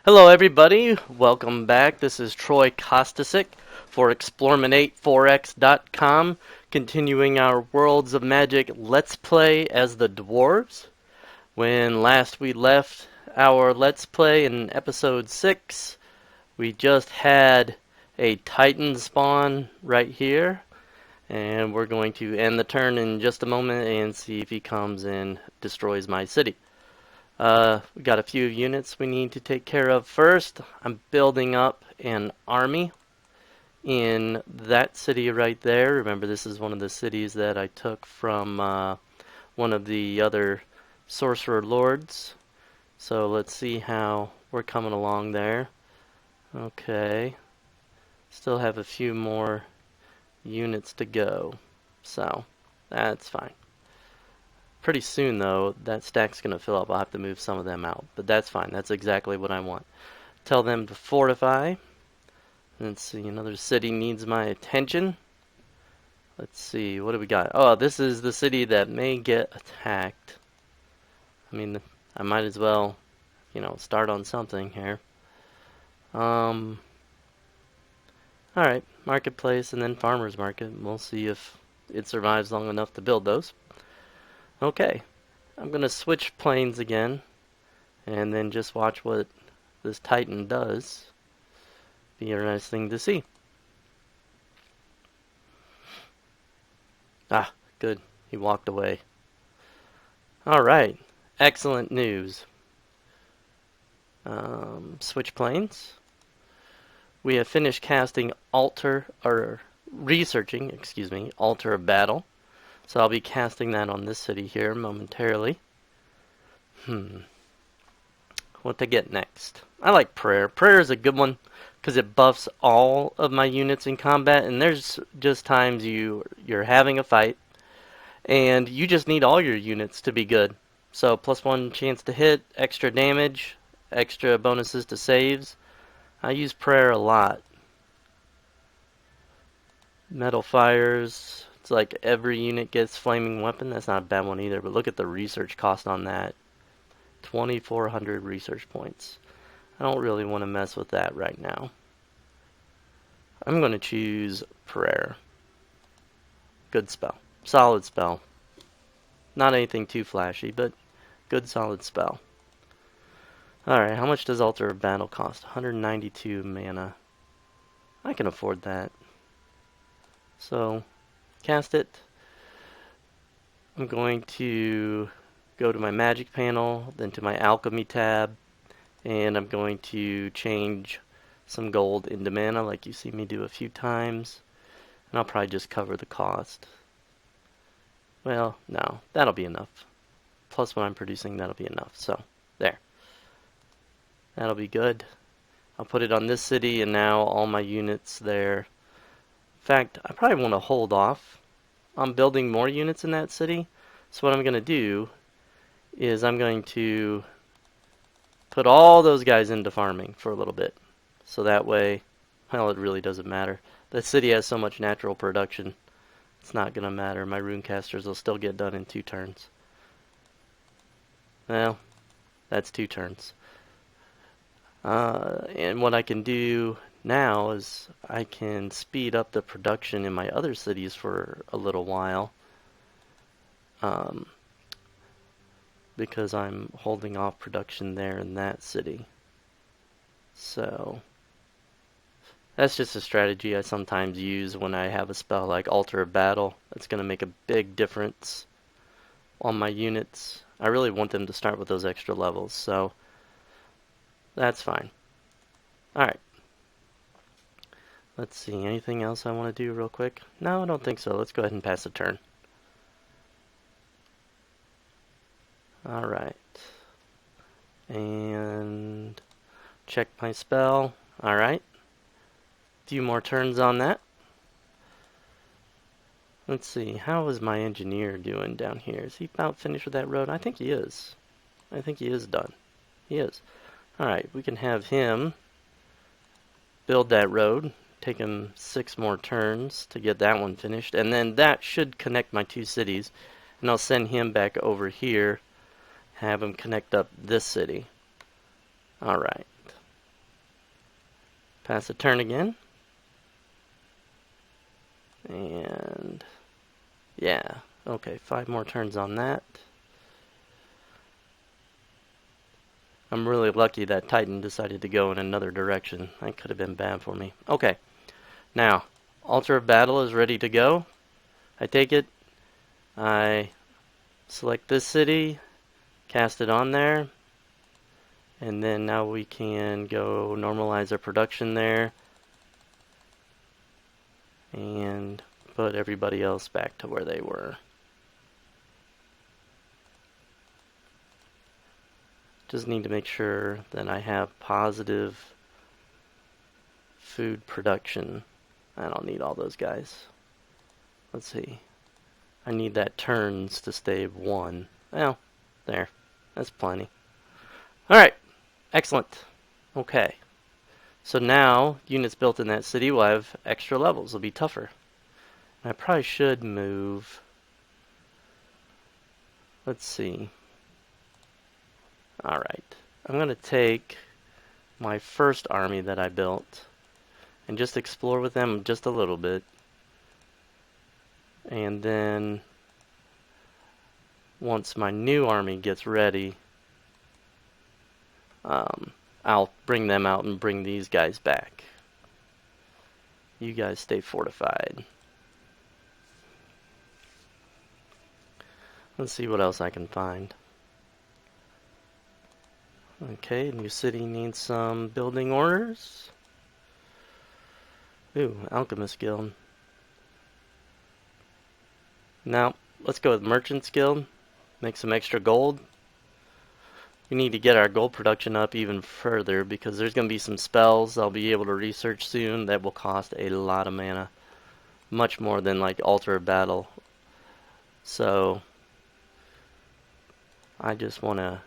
Hello, everybody. Welcome back. This is Troy Kostasic for Explorminate4x.com, continuing our Worlds of Magic Let's Play as the Dwarves. When last we left our Let's Play in episode 6, we just had a Titan spawn right here, and we're going to end the turn in just a moment and see if he comes and destroys my city. We got a few units we need to take care of first. I'm building up an army in that city right there. Remember, this is one of the cities that I took from one of the other sorcerer lords. So let's see how we're coming along there. Okay. Still have a few more units to go. So that's fine. Pretty soon, though, that stack's going to fill up. I'll have to move some of them out. But that's fine. That's exactly what I want. Tell them to fortify. Let's see. Another city needs my attention. Let's see. What do we got? Oh, this is the city that may get attacked. I mean, I might as well, start on something here. Alright. Marketplace and then farmer's market. We'll see if it survives long enough to build those. Okay, I'm going to switch planes again, and then just watch what this Titan does. Be interesting to see. Ah, good. He walked away. Alright, excellent news. Switch planes. We have finished casting researching, Altar of Battle. So I'll be casting that on this city here momentarily. What to get next? I like Prayer. Prayer is a good one because it buffs all of my units in combat, and there's just times you're having a fight and you just need all your units to be good. So +1 chance to hit, extra damage, extra bonuses to saves. I use Prayer a lot. Metal Fires. It's like every unit gets Flaming Weapon. That's not a bad one either, but look at the research cost on that. 2,400 research points. I don't really want to mess with that right now. I'm going to choose Prayer. Good spell. Solid spell. Not anything too flashy, but good solid spell. Alright, how much does Altar of Battle cost? 192 mana. I can afford that. So, cast it. I'm going to go to my magic panel, then to my alchemy tab, and I'm going to change some gold into mana like you see me do a few times, and I'll probably just cover the cost. Well, no, that'll be enough. Plus what I'm producing, that'll be enough. So, there. That'll be good. I'll put it on this city, and now all my units there. In fact, I probably want to hold off on building more units in that city. So what I'm going to do is I'm going to put all those guys into farming for a little bit. So that way, well, it really doesn't matter. The city has so much natural production, it's not going to matter. My runecasters will still get done in 2 turns. Well, that's 2 turns. And what I can do now is I can speed up the production in my other cities for a little while. Because I'm holding off production there in that city. So, that's just a strategy I sometimes use when I have a spell like Altar of Battle. That's going to make a big difference on my units. I really want them to start with those extra levels, so that's fine. Alright. Let's see, anything else I want to do real quick? No, I don't think so. Let's go ahead and pass a turn. Alright. And check my spell. Alright. Few more turns on that. Let's see, how is my engineer doing down here? Is he about finished with that road? I think he is. I think he is done. He is. Alright, we can have him build that road. Take him 6 more turns to get that one finished. And then that should connect my 2 cities. And I'll send him back over here. Have him connect up this city. Alright. Pass a turn again. And yeah, okay, 5 more turns on that. I'm really lucky that Titan decided to go in another direction. That could have been bad for me. Okay, now, Altar of Battle is ready to go. I take it, I select this city, cast it on there, and then now we can go normalize our production there and put everybody else back to where they were. Just need to make sure that I have positive food production. I don't need all those guys. Let's see. I need that turns to stay 1. Well, there. That's plenty. Alright. Excellent. Okay. So now, units built in that city will have extra levels. Will be tougher. And I probably should move... Let's see. Alright. I'm going to take my first army that I built and just explore with them just a little bit. And then once my new army gets ready, I'll bring them out and bring these guys back. You guys stay fortified. Let's see what else I can find. Okay, new city needs some building orders. Ooh, Alchemist Guild. Now, let's go with Merchant's Guild. Make some extra gold. We need to get our gold production up even further because there's going to be some spells I'll be able to research soon that will cost a lot of mana. Much more than like Altar of Battle. So, I just want to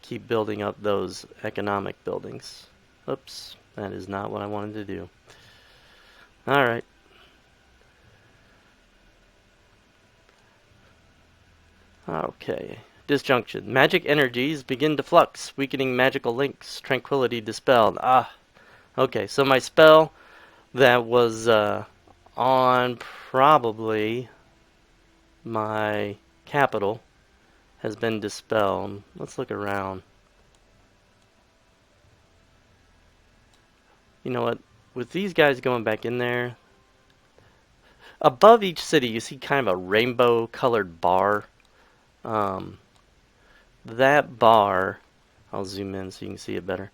keep building up those economic buildings. Oops, that is not what I wanted to do. Alright. Okay. Disjunction. Magic energies begin to flux, weakening magical links. Tranquility dispelled. Ah. Okay, so my spell that was on probably my capital has been dispelled. Let's look around. You know what? With these guys going back in there, above each city you see kind of a rainbow colored bar. That bar, I'll zoom in so you can see it better.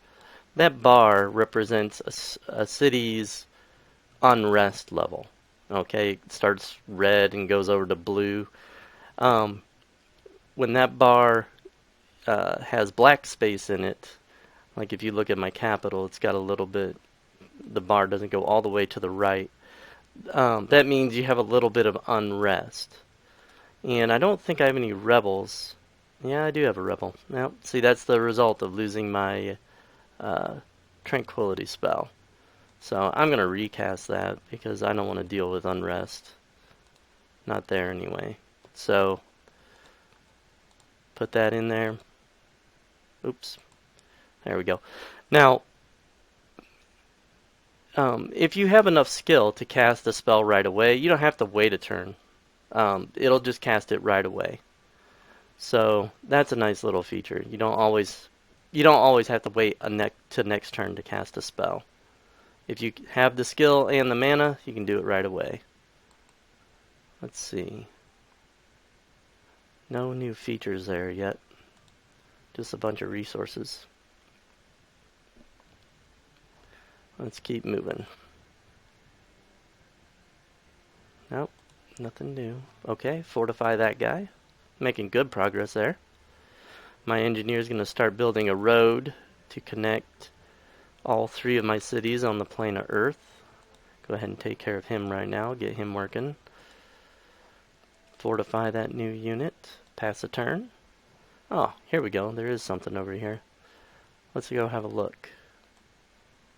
That bar represents a city's unrest level. Okay, it starts red and goes over to blue. When that bar has black space in it, like if you look at my capital, it's got a little bit, the bar doesn't go all the way to the right. That means you have a little bit of unrest. And I don't think I have any rebels. Yeah, I do have a rebel. Now, see, that's the result of losing my tranquility spell. So I'm going to recast that because I don't want to deal with unrest. Not there anyway. So put that in there. Oops. There we go. Now, if you have enough skill to cast a spell right away, you don't have to wait a turn. It'll just cast it right away. So that's a nice little feature. You don't always have to wait to next turn to cast a spell. If you have the skill and the mana, you can do it right away. Let's see. No new features there yet. Just a bunch of resources. Let's keep moving. Nope, nothing new. Okay, fortify that guy. Making good progress there. My engineer is going to start building a road to connect all 3 of my cities on the plane of Earth. Go ahead and take care of him right now. Get him working. Fortify that new unit. Pass a turn. Oh, here we go. There is something over here. Let's go have a look.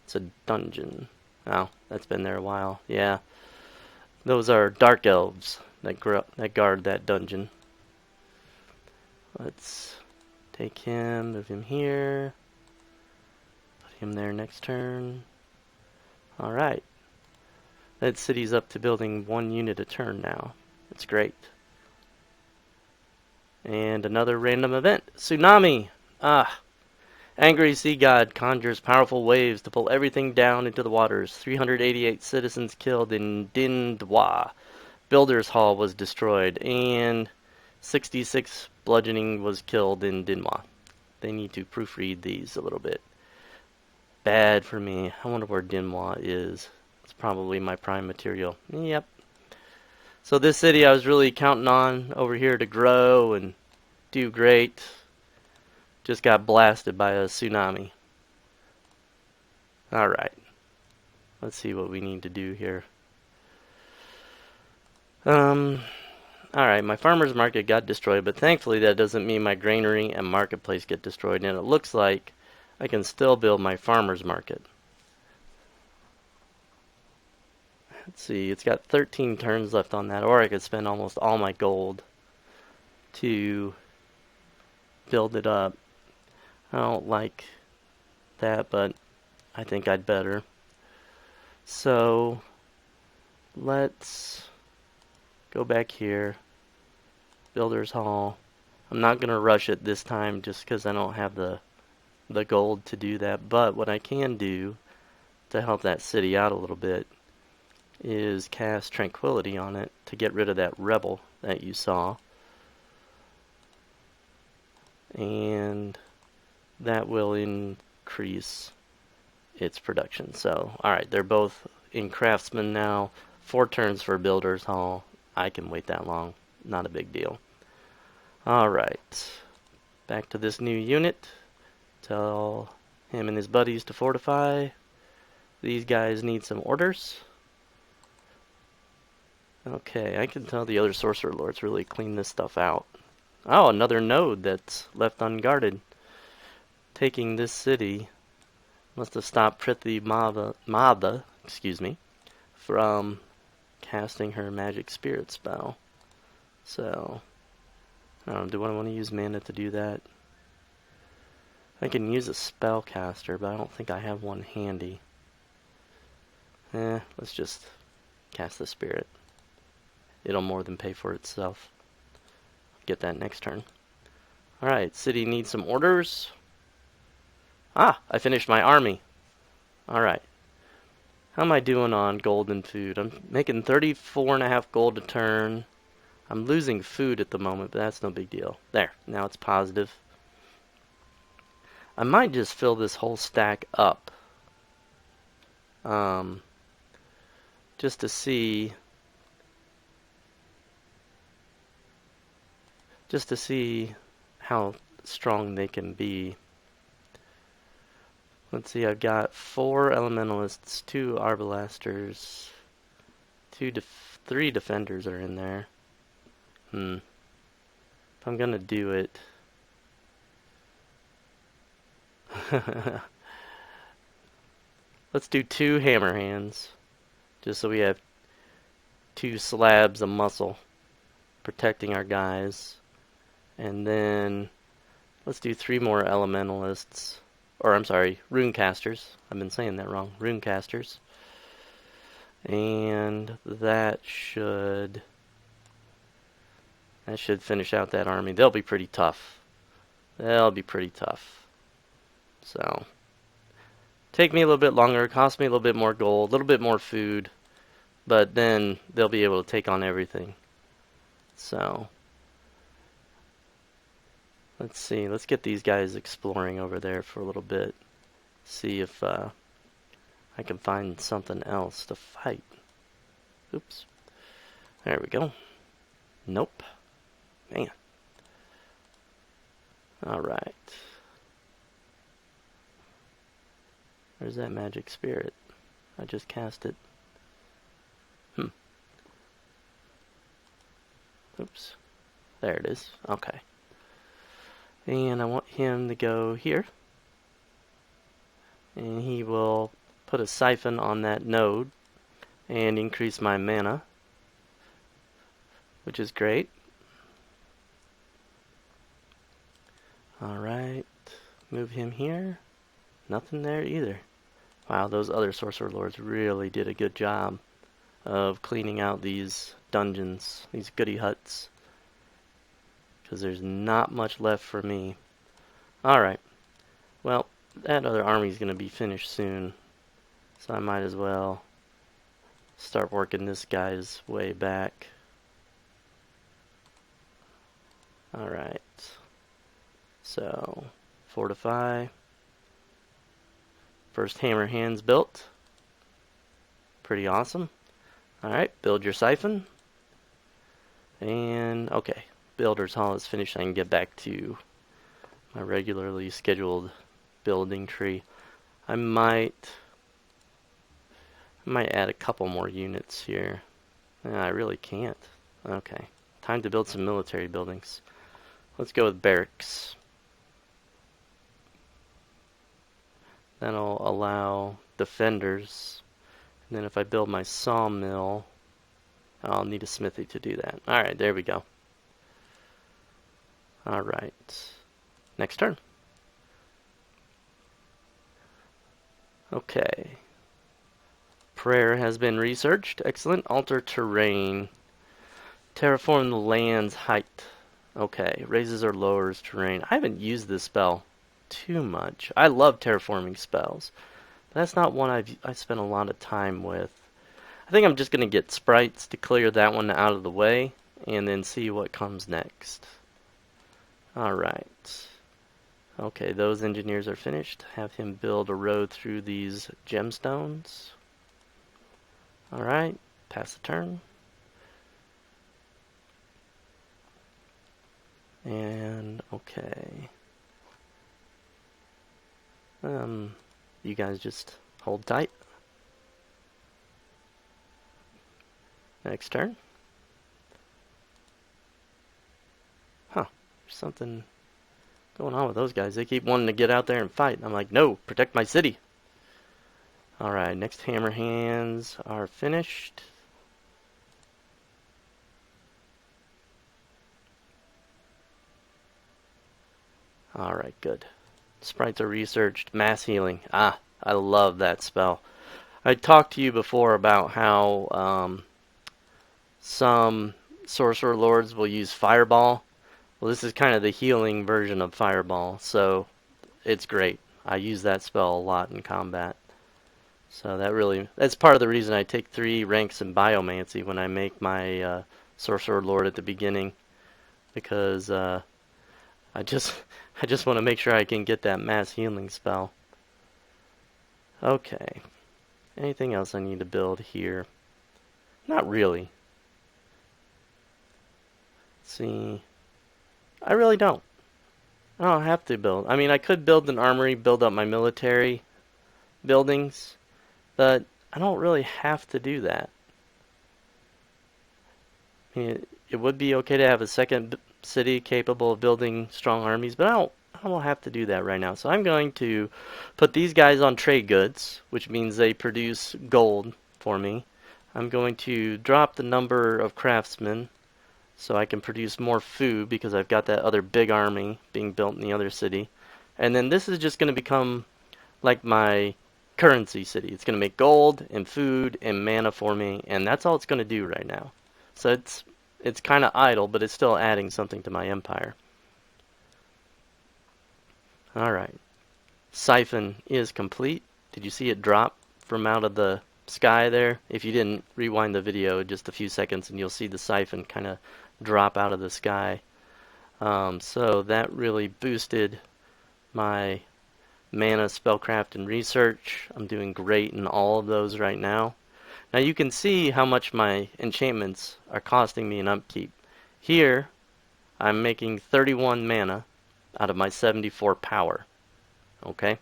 It's a dungeon. Oh, that's been there a while. Yeah. Those are dark elves that guard that dungeon. Let's take him, move him here. Put him there next turn. Alright. That city's up to building 1 unit a turn now. That's great. And another random event. Tsunami! Ah. Angry sea god conjures powerful waves to pull everything down into the waters. 388 citizens killed in Dindwa. Builder's Hall was destroyed. And 66 bludgeoning was killed in Dinwa. They need to proofread these a little bit. Bad for me. I wonder where Dinwa is. It's probably my prime material. Yep. So this city I was really counting on over here to grow and do great. Just got blasted by a tsunami. Alright. Let's see what we need to do here. Alright, my farmer's market got destroyed, but thankfully that doesn't mean my granary and marketplace get destroyed, and it looks like I can still build my farmer's market. Let's see, it's got 13 turns left on that, or I could spend almost all my gold to build it up. I don't like that, but I think I'd better. So, let's go back here. Builder's Hall. I'm not going to rush it this time just because I don't have the gold to do that, but what I can do to help that city out a little bit is cast Tranquility on it to get rid of that rebel that you saw. And that will increase its production. So, alright, they're both in Craftsman now. 4 turns for Builder's Hall. I can wait that long. Not a big deal. Alright. Back to this new unit. Tell him and his buddies to fortify. These guys need some orders. Okay, I can tell the other Sorcerer Lords really clean this stuff out. Oh, another node that's left unguarded. Taking this city must have stopped Prithvi Mada, from casting her magic spirit spell. So, I don't know, do I want to use mana to do that? I can use a spellcaster, but I don't think I have one handy. Let's just cast the spirit. It'll more than pay for itself. Get that next turn. Alright, city needs some orders. Ah, I finished my army. Alright. How am I doing on gold and food? I'm making 34.5 gold a turn. I'm losing food at the moment, but that's no big deal. There, now it's positive. I might just fill this whole stack up. Just to see how strong they can be. Let's see, I've got 4 elementalists, 2 arbalasters, 3 defenders are in there. If I'm gonna do it, let's do 2 hammer hands, just so we have 2 slabs of muscle protecting our guys. And then let's do 3 more elementalists. Or, I'm sorry, runecasters. I've been saying that wrong. Runecasters. And that should finish out that army. They'll be pretty tough. So, take me a little bit longer, cost me a little bit more gold, a little bit more food, but then they'll be able to take on everything. So, let's see. Let's get these guys exploring over there for a little bit. See if I can find something else to fight. Oops. There we go. Nope. Man. Alright. Where's that magic spirit? I just cast it. Oops. There it is. Okay. And I want him to go here. And he will put a siphon on that node and increase my mana, which is great. Alright. Move him here. Nothing there either. Wow, those other Sorcerer Lords really did a good job of cleaning out these dungeons, these goody huts. Because there's not much left for me. Alright, well, that other army's going to be finished soon. So I might as well start working this guy's way back. Alright. So, fortify. First hammer hands built. Pretty awesome. Alright, build your siphon. And, okay. Builder's Hall is finished. I can get back to my regularly scheduled building tree. I might add a couple more units here. I really can't. Okay. Time to build some military buildings. Let's go with barracks. That'll allow defenders. And then if I build my sawmill, I'll need a smithy to do that. Alright, there we go. Alright. Next turn. Okay. Prayer has been researched. Excellent. Alter terrain. Terraform the land's height. Okay. Raises or lowers terrain. I haven't used this spell too much. I love terraforming spells. That's not one I spent a lot of time with. I think I'm just going to get sprites to clear that one out of the way and then see what comes next. Alright. Okay, those engineers are finished. Have him build a road through these gemstones. Alright, pass the turn. And, okay. You guys just hold tight. Next turn. Huh, there's something going on with those guys. They keep wanting to get out there and fight. I'm like, no, protect my city. Alright, next hammer hands are finished. Alright, good. Sprites are researched. Mass healing. Ah, I love that spell. I talked to you before about how some Sorcerer Lords will use Fireball. Well, this is kind of the healing version of Fireball, so it's great. I use that spell a lot in combat. So that's part of the reason I take 3 ranks in Biomancy when I make my Sorcerer Lord at the beginning, because I just want to make sure I can get that mass healing spell. Okay. Anything else I need to build here? Not really. Let's see. I really don't. I don't have to build. I mean, I could build an armory, build up my military buildings, but I don't really have to do that. I mean, it would be okay to have a second city capable of building strong armies, but I don't have to do that right now. So I'm going to put these guys on trade goods, which means they produce gold for me. I'm going to drop the number of craftsmen so I can produce more food because I've got that other big army being built in the other city. And then this is just going to become like my currency city. It's going to make gold and food and mana for me, and that's all it's going to do right now. So it's kind of idle, but it's still adding something to my empire. Alright. Siphon is complete. Did you see it drop from out of the sky there? If you didn't, rewind the video just a few seconds and you'll see the siphon kind of drop out of the sky. So that really boosted my mana, spellcraft, and research. I'm doing great in all of those right now. Now you can see how much my enchantments are costing me in upkeep. Here, I'm making 31 mana out of my 74 power. Okay?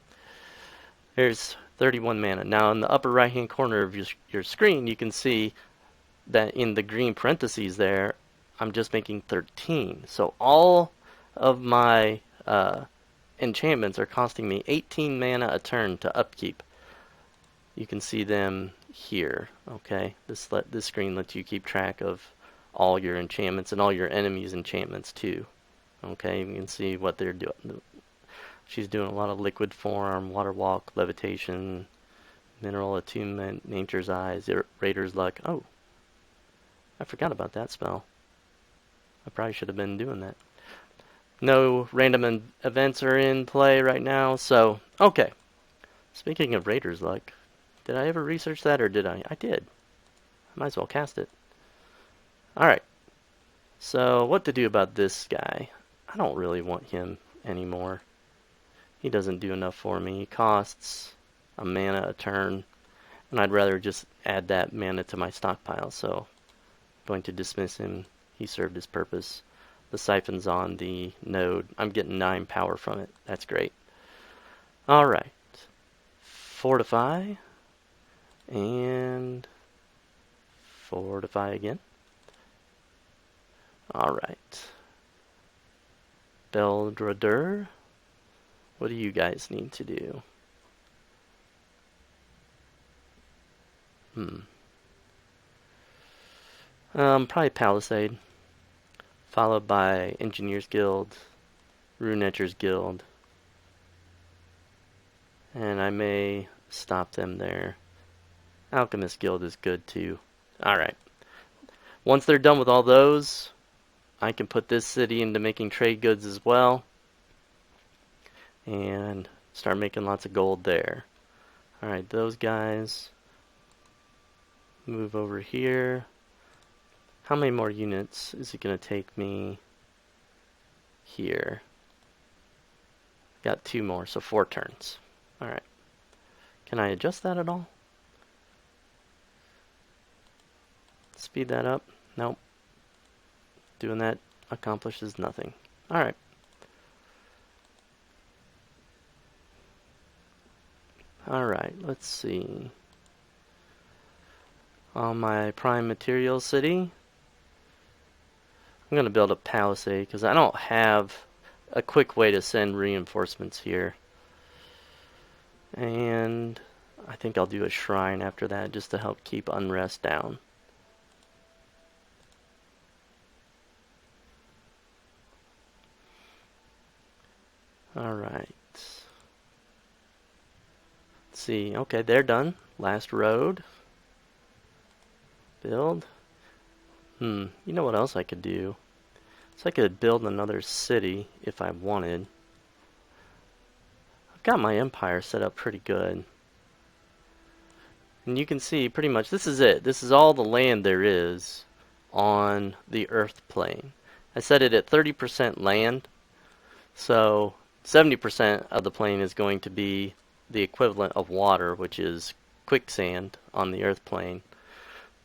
There's 31 mana. Now in the upper right hand corner of your screen, you can see that in the green parentheses there, I'm just making 13. So all of my enchantments are costing me 18 mana a turn to upkeep. You can see them here. Okay, this screen lets you keep track of all your enchantments and all your enemies' enchantments too. Okay, you can see what they're doing. She's doing a lot of liquid form, water walk, levitation, Mineral Attunement, Nature's Eyes, Raider's Luck. Oh, I forgot about that spell. I probably should have been doing that. No random events are in play right now, so okay. Speaking of Raider's Luck, did I ever research that, or did I? I did. I might as well cast it. Alright, so what to do about this guy? I don't really want him anymore. He doesn't do enough for me. He costs a mana a turn, and I'd rather just add that mana to my stockpile, so I'm going to dismiss him. He served his purpose. The siphon's on the node. I'm getting 9 power from it. That's great. Alright. Fortify. And fortify again. Alright. Beldradur. What do you guys need to do? Probably Palisade. Followed by Engineers Guild, Rune Etchers Guild. And I may stop them there. Alchemist Guild is good too. Alright. Once they're done with all those, I can put this city into making trade goods as well. And start making lots of gold there. Alright, those guys move over here. How many more units is it going to take me here? Got 2 more, so 4 turns. Alright. Can I adjust that at all? Speed that up? Nope. Doing that accomplishes nothing. Alright. Alright, let's see. On my prime material city, I'm going to build a palisade because I don't have a quick way to send reinforcements here. And I think I'll do a shrine after that just to help keep unrest down. Alright. Let's see. Okay, they're done. Last road. Build. You know what else I could do? So I could build another city if I wanted. I've got my empire set up pretty good. And you can see pretty much this is it. This is all the land there is on the Earth plane. I set it at 30% land. So 70% of the plane is going to be the equivalent of water, which is quicksand on the Earth plane.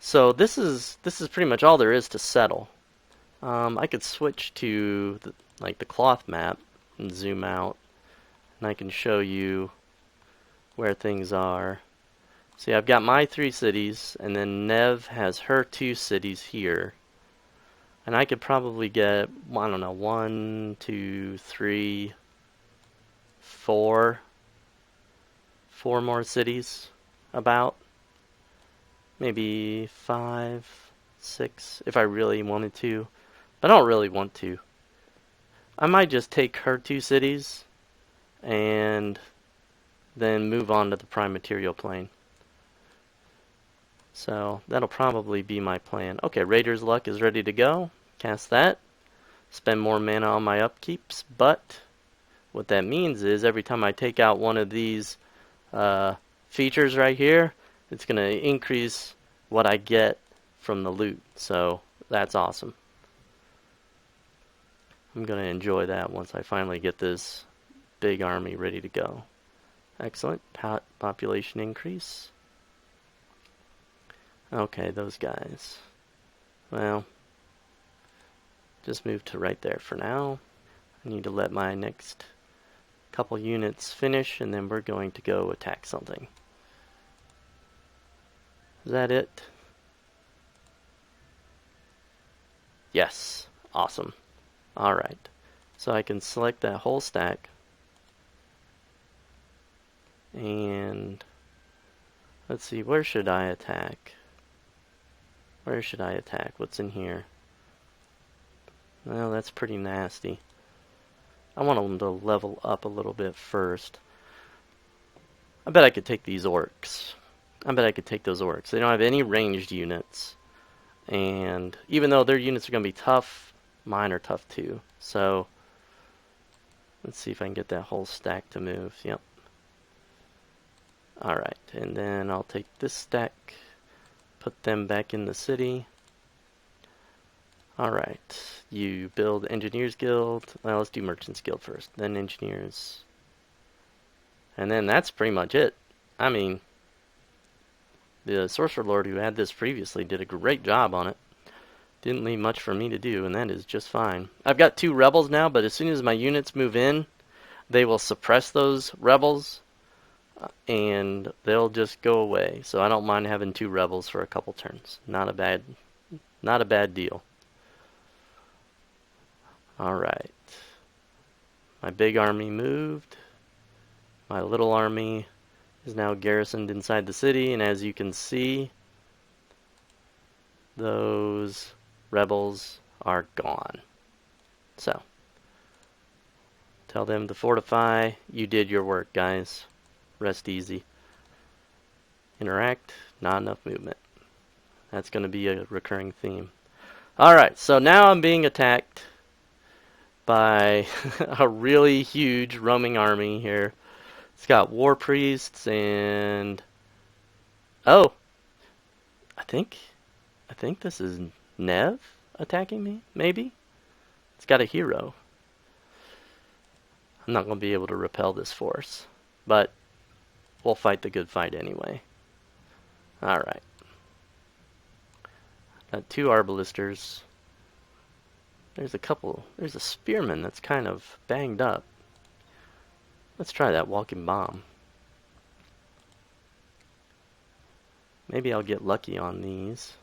So this is pretty much all there is to settle. I could switch to the cloth map and zoom out, and I can show you where things are. See, I've got my 3 cities, and then Nev has her 2 cities here. And I could probably get, I don't know, 1, 2, 3, 4 more cities about. Maybe 5, 6 if I really wanted to. But I don't really want to. I might just take her 2 cities and then move on to the prime material plane. So that'll probably be my plan. Okay, Raider's Luck is ready to go. Cast that. Spend more mana on my upkeeps, but what that means is every time I take out one of these features right here, it's going to increase what I get from the loot. So that's awesome. I'm going to enjoy that once I finally get this big army ready to go. Excellent. Population increase. Okay, those guys. Well, just move to right there for now. I need to let my next couple units finish, and then we're going to go attack something. Is that it? Yes. Awesome. Alright. So I can select that whole stack. And let's see, where should I attack? Where should I attack? What's in here? Well, that's pretty nasty. I want them to level up a little bit first. I bet I could take these orcs. I bet I could take those orcs. They don't have any ranged units. And even though their units are going to be tough, mine are tough too. So let's see if I can get that whole stack to move. Yep. Alright, and then I'll take this stack, put them back in the city. Alright, you build Engineers Guild. Well, let's do Merchants Guild first, then Engineers. And then that's pretty much it. I mean, the Sorcerer Lord who had this previously did a great job on it. Didn't leave much for me to do, and that is just fine. I've got 2 rebels now, but as soon as my units move in, they will suppress those rebels, and they'll just go away. So I don't mind having 2 rebels for a couple turns. Not a bad deal. Alright. My big army moved. My little army is now garrisoned inside the city, and as you can see, those rebels are gone. So, tell them to fortify. You did your work, guys. Rest easy. Interact. Not enough movement. That's going to be a recurring theme. Alright, so now I'm being attacked by a really huge roaming army here. It's got war priests and... Oh! I think this is Nev attacking me, maybe? It's got a hero. I'm not going to be able to repel this force, but we'll fight the good fight anyway. Alright. Got 2 arbalisters. There's a spearman that's kind of banged up. Let's try that walking bomb. Maybe I'll get lucky on these.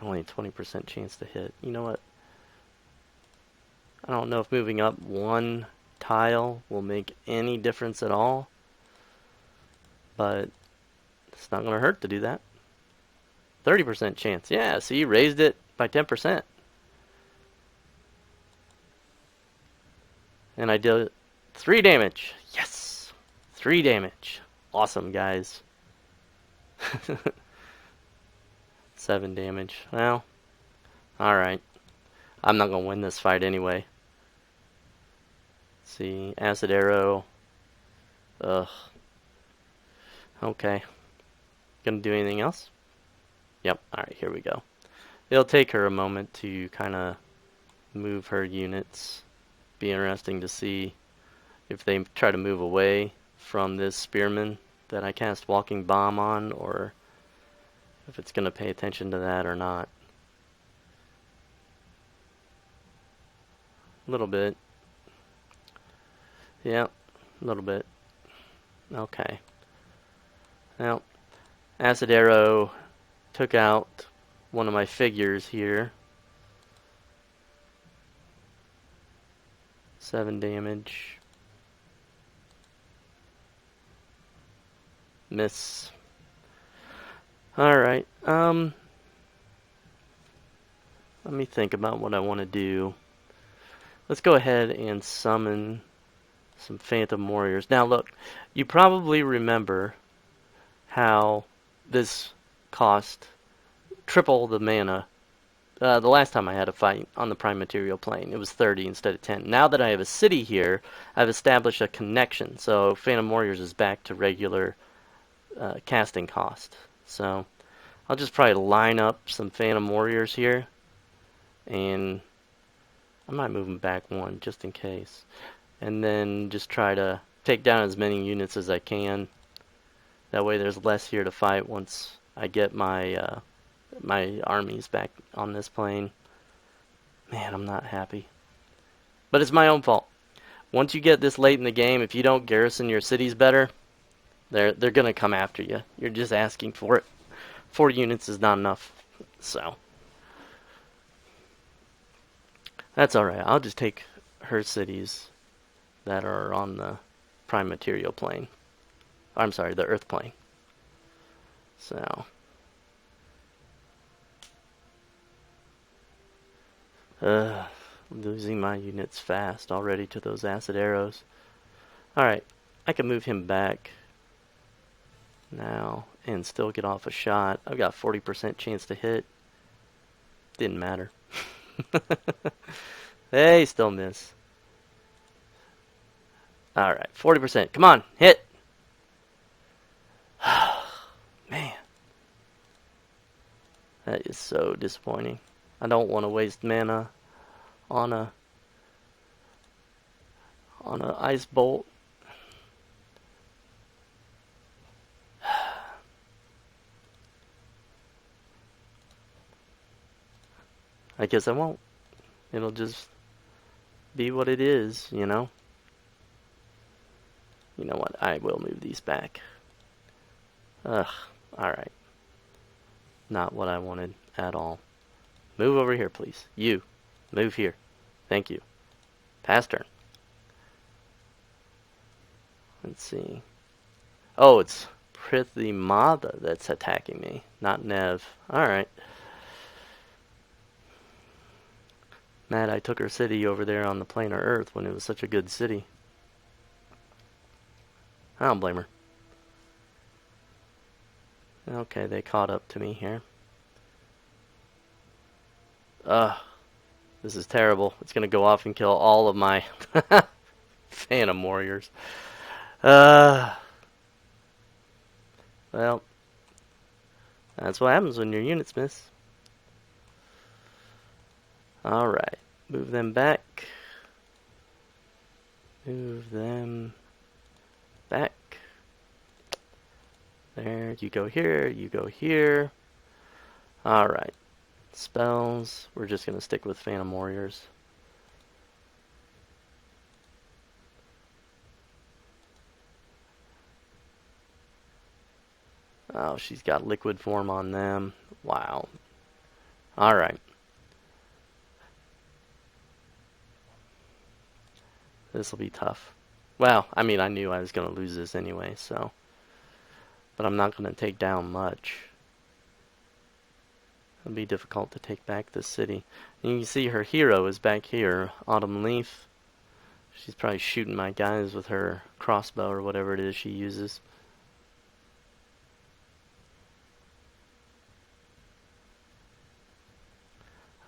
Only a 20% chance to hit. You know what? I don't know if moving up 1 tile will make any difference at all, but it's not going to hurt to do that. 30% chance. Yeah, see, raised it by 10%. And I did 3 damage. Yes! 3 damage. Awesome, guys. 7 damage. Well, alright. I'm not going to win this fight anyway. Let's see, acid arrow. Ugh. Okay. Gonna do anything else? Yep, alright, here we go. It'll take her a moment to kind of move her units. Be interesting to see if they try to move away from this spearman that I cast walking bomb on, or if it's going to pay attention to that or not. A little bit. Yep, a little bit. Okay. Now, acid arrow took out one of my figures here. 7 damage. Miss. Alright, let me think about what I want to do. Let's go ahead and summon some Phantom Warriors. Now look, you probably remember how this cost triple the mana. The last time I had a fight on the Prime Material Plane, it was 30 instead of 10. Now that I have a city here, I've established a connection. So Phantom Warriors is back to regular casting cost. So I'll just probably line up some Phantom Warriors here, and I might move them back 1 just in case, and then just try to take down as many units as I can. That way there's less here to fight once I get my my armies back on this plane. Man, I'm not happy, but it's my own fault. Once you get this late in the game, if you don't garrison your cities better, they're gonna come after you. You're just asking for it. 4 units is not enough, so that's alright. I'll just take her cities that are on the Prime Material Plane. I'm sorry, the Earth Plane. So losing my units fast already to those acid arrows. Alright, I can move him back now and still get off a shot. I've got 40% chance to hit. Didn't matter. They still miss. Alright, 40%. Come on, hit! Man. That is so disappointing. I don't want to waste mana on a ice bolt. I guess I won't. It'll just be what it is, you know? You know what? I will move these back. Ugh. Alright. Not what I wanted at all. Move over here, please. You. Move here. Thank you. Pass turn. Let's see. Oh, it's Prithimada that's attacking me, not Nev. Alright. Mad I took her city over there on the planar Earth when it was such a good city. I don't blame her. Okay, they caught up to me here. This is terrible. It's gonna go off and kill all of my Phantom Warriors. Well, that's what happens when your units miss. Alright, move them back. Move them back. There, you go here, you go here. Alright, spells. We're just going to stick with Phantom Warriors. Oh, she's got liquid form on them. Wow. Alright. This will be tough. Well, I mean, I knew I was going to lose this anyway, so. But I'm not going to take down much. It'll be difficult to take back this city. And you can see her hero is back here, Autumn Leaf. She's probably shooting my guys with her crossbow or whatever it is she uses.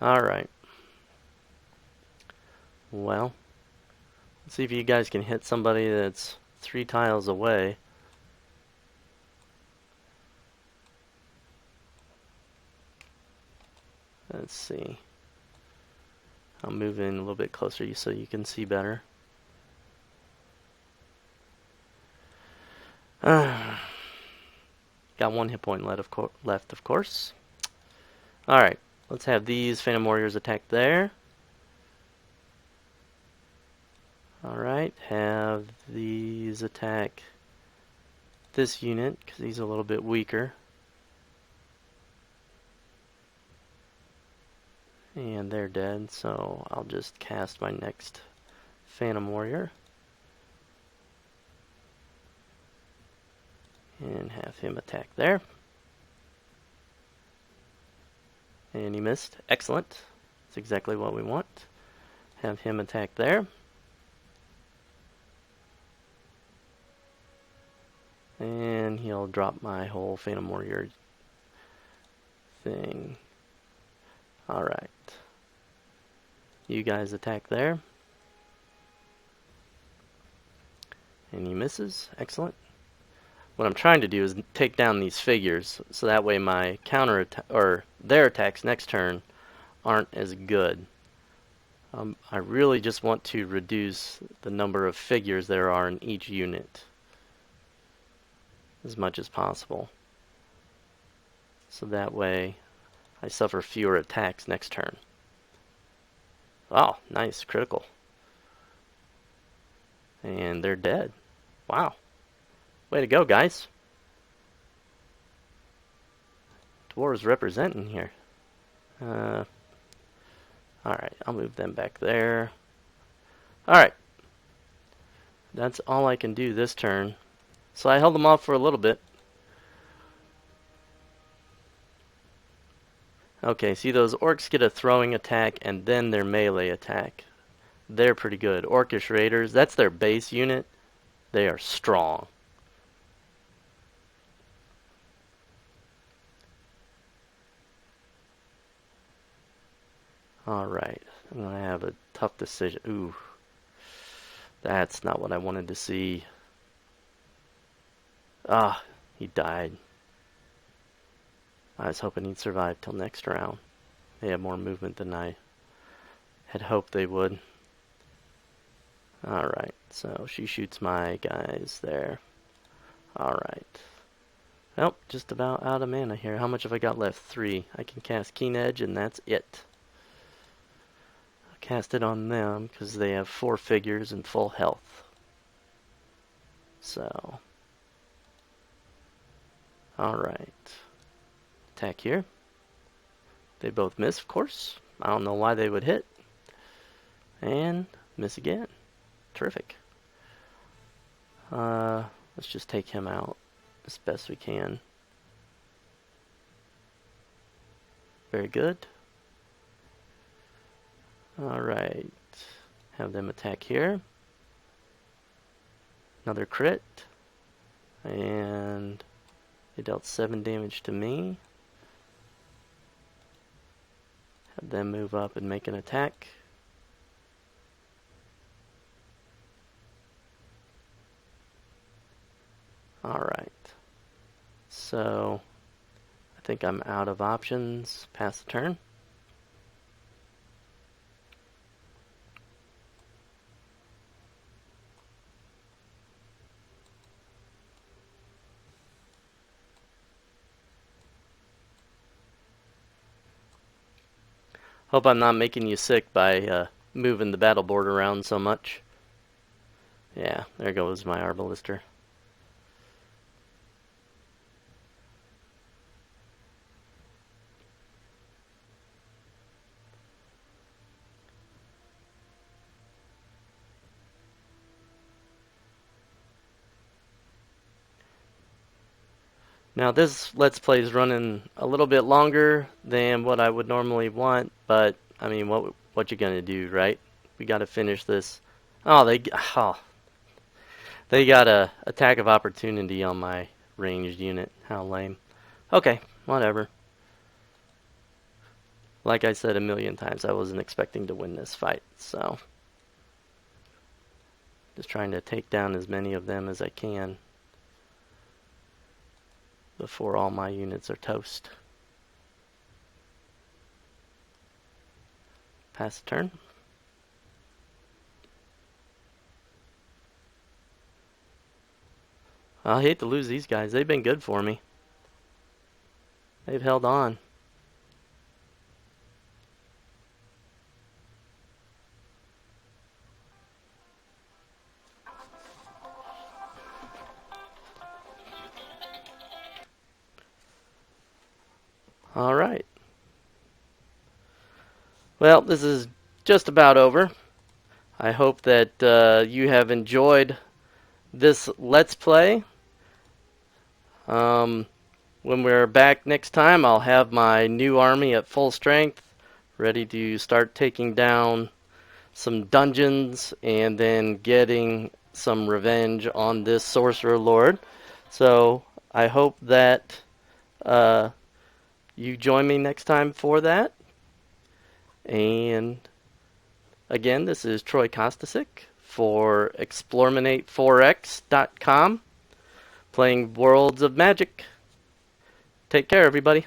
Alright. Well, let's see if you guys can hit somebody that's 3 tiles away. Let's see. I'll move in a little bit closer so you can see better. Got 1 hit point left, of course. Alright, let's have these Phantom Warriors attack there. Alright, have these attack this unit, because he's a little bit weaker. And they're dead, so I'll just cast my next Phantom Warrior. And have him attack there. And he missed. Excellent. That's exactly what we want. Have him attack there. And he'll drop my whole Phantom Warrior thing. Alright. You guys attack there. And he misses. Excellent. What I'm trying to do is take down these figures, so that way my counter or their attacks next turn aren't as good. I really just want to reduce the number of figures there are in each unit as much as possible. So that way I suffer fewer attacks next turn. Oh, nice, critical. And they're dead. Wow. Way to go, guys. Dwarves representing here. Alright, I'll move them back there. Alright. That's all I can do this turn. So I held them off for a little bit. Okay, see those orcs get a throwing attack and then their melee attack. They're pretty good. Orcish Raiders, that's their base unit. They are strong. Alright, I'm going to have a tough decision. Ooh, that's not what I wanted to see. Ah, he died. I was hoping he'd survive till next round. They have more movement than I had hoped they would. Alright, so she shoots my guys there. Alright. Well, just about out of mana here. How much have I got left? 3. I can cast Keen Edge, and that's it. I'll cast it on them because they have 4 figures and full health. So, alright. Attack here. They both miss, of course. I don't know why they would hit. And miss again. Terrific. Let's just take him out as best we can. Very good. Alright. Have them attack here. Another crit. And they dealt 7 damage to me. Have them move up and make an attack. Alright. So, I think I'm out of options. Pass the turn. Hope I'm not making you sick by moving the battle board around so much. Yeah, there goes my Arbalister. Now this Let's Play is running a little bit longer than what I would normally want, but I mean, what you gonna do, right? We gotta finish this. Oh, they got a attack of opportunity on my ranged unit. How lame. Okay, whatever. Like I said a million times, I wasn't expecting to win this fight, so just trying to take down as many of them as I can before all my units are toast. Pass the turn. I hate to lose these guys. They've been good for me. They've held on. Alright. Well, this is just about over. I hope that you have enjoyed this Let's Play. When we're back next time, I'll have my new army at full strength, ready to start taking down some dungeons and then getting some revenge on this Sorcerer Lord. So I hope that you join me next time for that. And again, this is Troy Kostasik for Explorminate4x.com, playing Worlds of Magic. Take care, everybody.